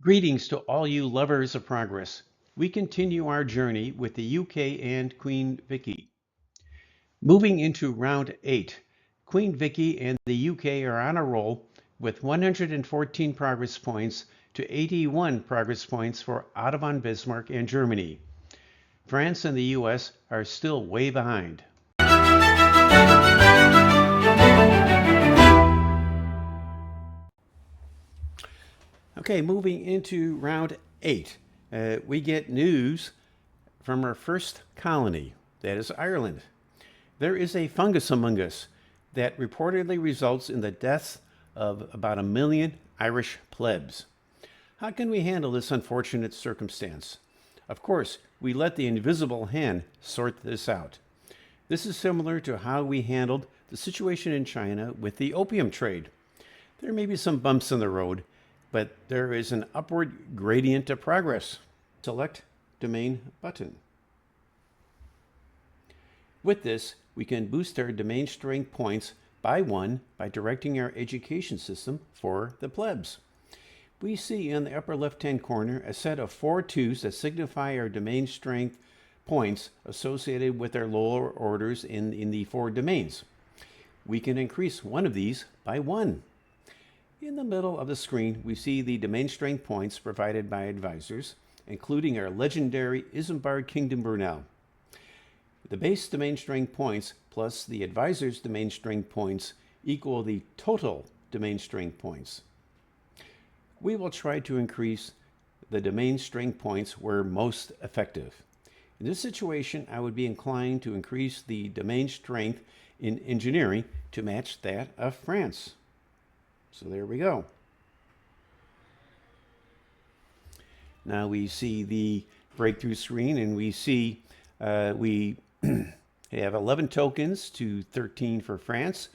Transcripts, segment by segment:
Greetings to all you lovers of progress. We continue our journey with the UK and Queen Vicky. Moving into round 8, Queen Vicky and the UK are on a roll with 114 progress points to 81 progress points for Otto von Bismarck and Germany. France and the US are still way behind. Okay, moving into round 8, we get news from our first colony, that is Ireland. There is a fungus among us that reportedly results in the deaths of about 1 million Irish plebs. How can we handle this unfortunate circumstance? Of course, we let the invisible hand sort this out. This is similar to how we handled the situation in China with the opium trade. There may be some bumps in the road, but there is an upward gradient of progress. Select Domain button. With this, we can boost our domain strength points by 1 by directing our education system for the plebs. We see in the upper left-hand corner a set of 4 2s that signify our domain strength points associated with our lower orders in the 4 domains. We can increase one of these by 1. In the middle of the screen, we see the domain strength points provided by advisors, including our legendary Isambard Kingdom Brunel. The base domain strength points plus the advisor's domain strength points equal the total domain strength points. We will try to increase the domain strength points where most effective. In this situation, I would be inclined to increase the domain strength in engineering to match that of France. So there we go. Now we see the breakthrough screen, and we see we have 11 tokens to 13 for France.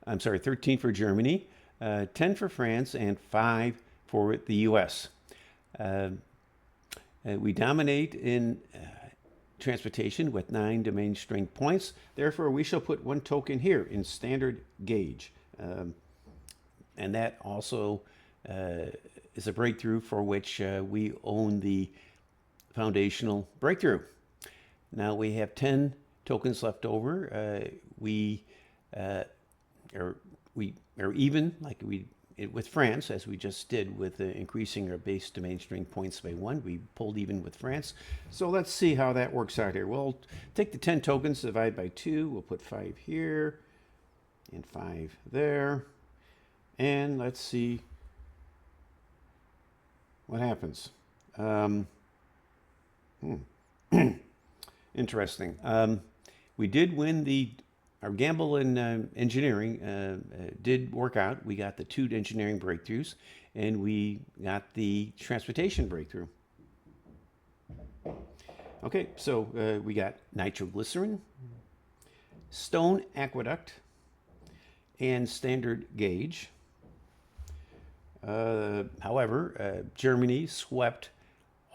13 for Germany, 10 for France, and 5 for the US. We dominate in transportation with 9 domain strength points. Therefore, we shall put 1 token here in standard gauge. And that also is a breakthrough for which we own the foundational breakthrough. Now we have 10 tokens left over. We are even, like with France, as we just did with increasing our base domain strength points by 1. We pulled even with France. So let's see how that works out here. We'll take the 10 tokens, divide by 2. We'll put 5 here and 5 there. And let's see what happens. Interesting. We did win our gamble in engineering did work out. We got the 2 engineering breakthroughs, and we got the transportation breakthrough. Okay, so we got nitroglycerine, stone aqueduct, and standard gauge. However, Germany swept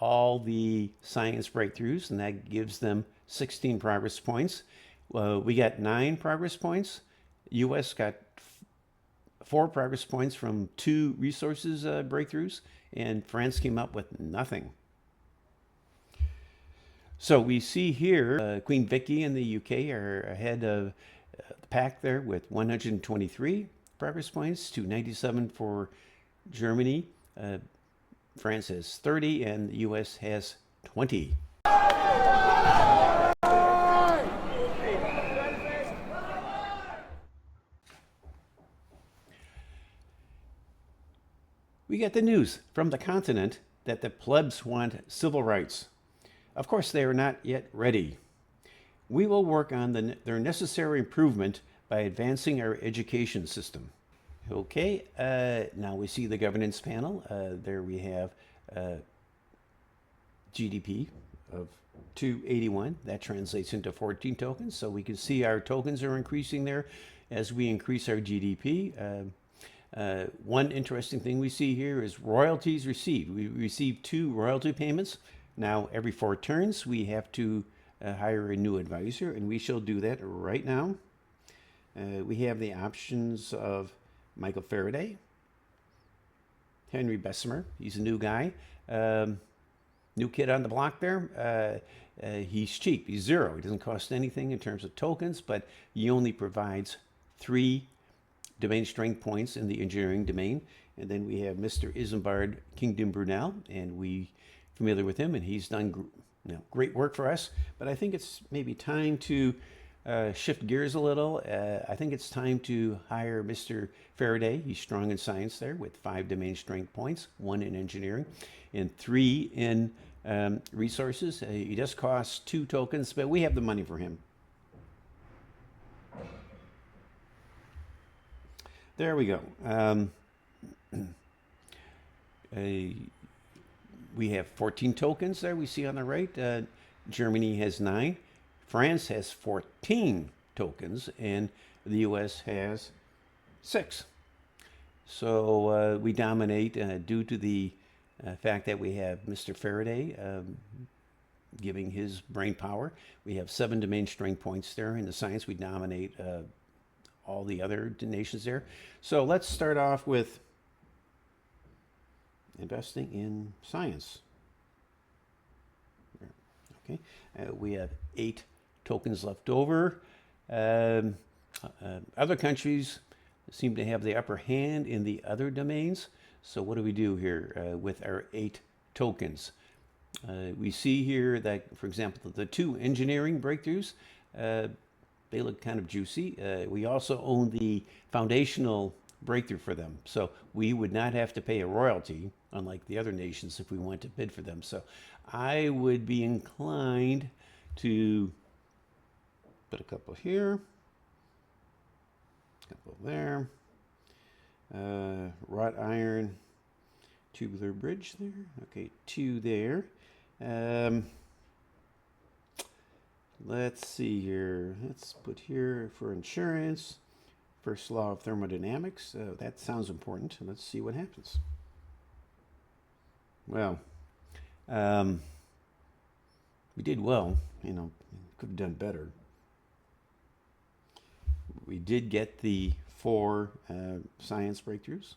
all the science breakthroughs, and that gives them 16 progress points. We got 9 progress points. US got 4 progress points from 2 resources breakthroughs, and France came up with nothing. So we see here Queen Vicky and the UK are ahead of the pack there with 123 progress points to 97 for Germany. France has 30 and the US has 20. We get the news from the continent that the plebs want civil rights. Of course, they are not yet ready. We will work on their necessary improvement by advancing our education system. Okay, now we see the governance panel. There we have GDP of 281. That translates into 14 tokens. So we can see our tokens are increasing there as we increase our GDP. One interesting thing we see here is royalties received. We received 2 royalty payments. Now, every 4 turns, we have to hire a new advisor, and we shall do that right now. We have the options of Michael Faraday, Henry Bessemer. He's a new guy, new kid on the block there. He's cheap. He's zero. He doesn't cost anything in terms of tokens, but he only provides 3 domain strength points in the engineering domain. And then we have Mr. Isambard Kingdom Brunel, and we familiar with him, and he's done great work for us. But I think it's maybe time to shift gears a little. I think it's time to hire Mr. Faraday. He's strong in science there with 5 domain strength points, 1 in engineering, and 3 in resources. He does cost 2 tokens, but we have the money for him. There we go. We have 14 tokens there we see on the right. Germany has 9. France has 14 tokens, and the US has 6. So we dominate due to the fact that we have Mr. Faraday giving his brain power. We have 7 domain strength points there. In the science, we dominate all the other nations there. So let's start off with investing in science. Okay, we have 8 tokens left over. Other countries seem to have the upper hand in the other domains. So what do we do here with our 8 tokens? We see here that, for example, the 2 engineering breakthroughs, they look kind of juicy. We also own the foundational breakthrough for them. So we would not have to pay a royalty, unlike the other nations, if we want to bid for them. So I would be inclined to put a couple here, a couple there, wrought iron, tubular bridge there. Okay, 2 there. Let's see here. Let's put here for insurance. First law of thermodynamics. That sounds important. Let's see what happens. Well, we did well. Could have done better. We did get the 4 science breakthroughs.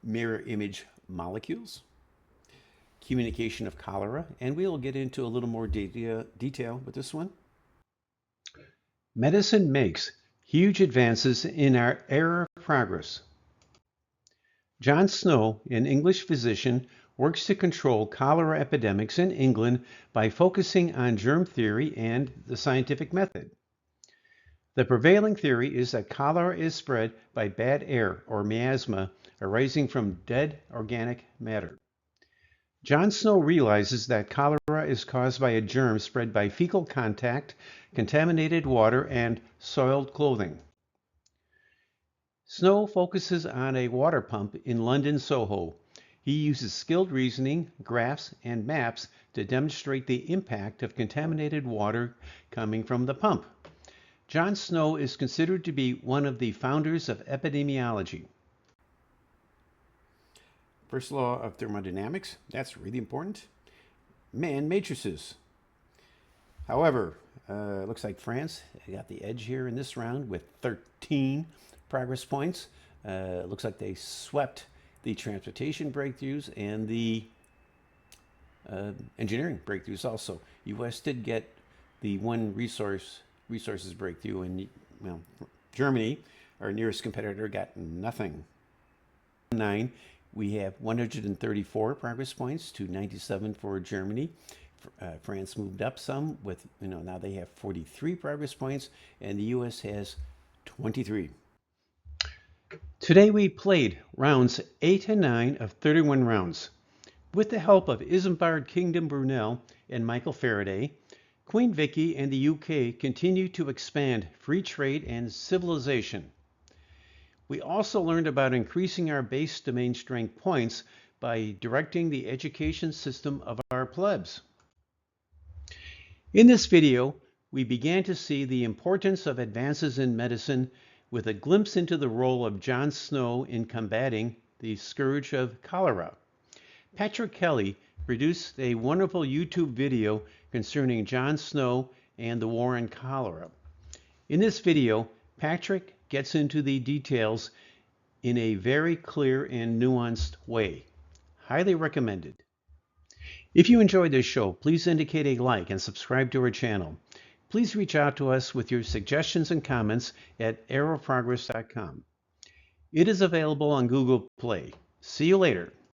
Mirror image molecules. Communication of cholera, and we'll get into a little more detail with this one. Medicine makes huge advances in our era of progress. John Snow, an English physician, works to control cholera epidemics in England by focusing on germ theory and the scientific method. The prevailing theory is that cholera is spread by bad air or miasma arising from dead organic matter. John Snow realizes that cholera is caused by a germ spread by fecal contact, contaminated water, and soiled clothing. Snow focuses on a water pump in London, Soho. He uses skilled reasoning, graphs, and maps to demonstrate the impact of contaminated water coming from the pump. John Snow is considered to be one of the founders of epidemiology. First law of thermodynamics, that's really important. Man matrices. However, looks like France got the edge here in this round with 13 progress points. Looks like they swept the transportation breakthroughs and the engineering breakthroughs also. US did get the 1 resources breakthrough, and Germany, our nearest competitor, got nothing. 9. We have 134 progress points to 97 for Germany. France moved up some with, now they have 43 progress points, and the US has 23. Today we played rounds 8 and 9 of 31 rounds. With the help of Isambard Kingdom Brunel and Michael Faraday, Queen Vicky and the UK continue to expand free trade and civilization. We also learned about increasing our base domain strength points by directing the education system of our plebs. In this video, we began to see the importance of advances in medicine with a glimpse into the role of John Snow in combating the scourge of cholera. Patrick Kelly produced a wonderful YouTube video concerning John Snow and the war on cholera. In this video, Patrick gets into the details in a very clear and nuanced way. Highly recommended. If you enjoyed this show, please indicate a like and subscribe to our channel. Please reach out to us with your suggestions and comments at arrowprogress.com. It is available on Google Play. See you later.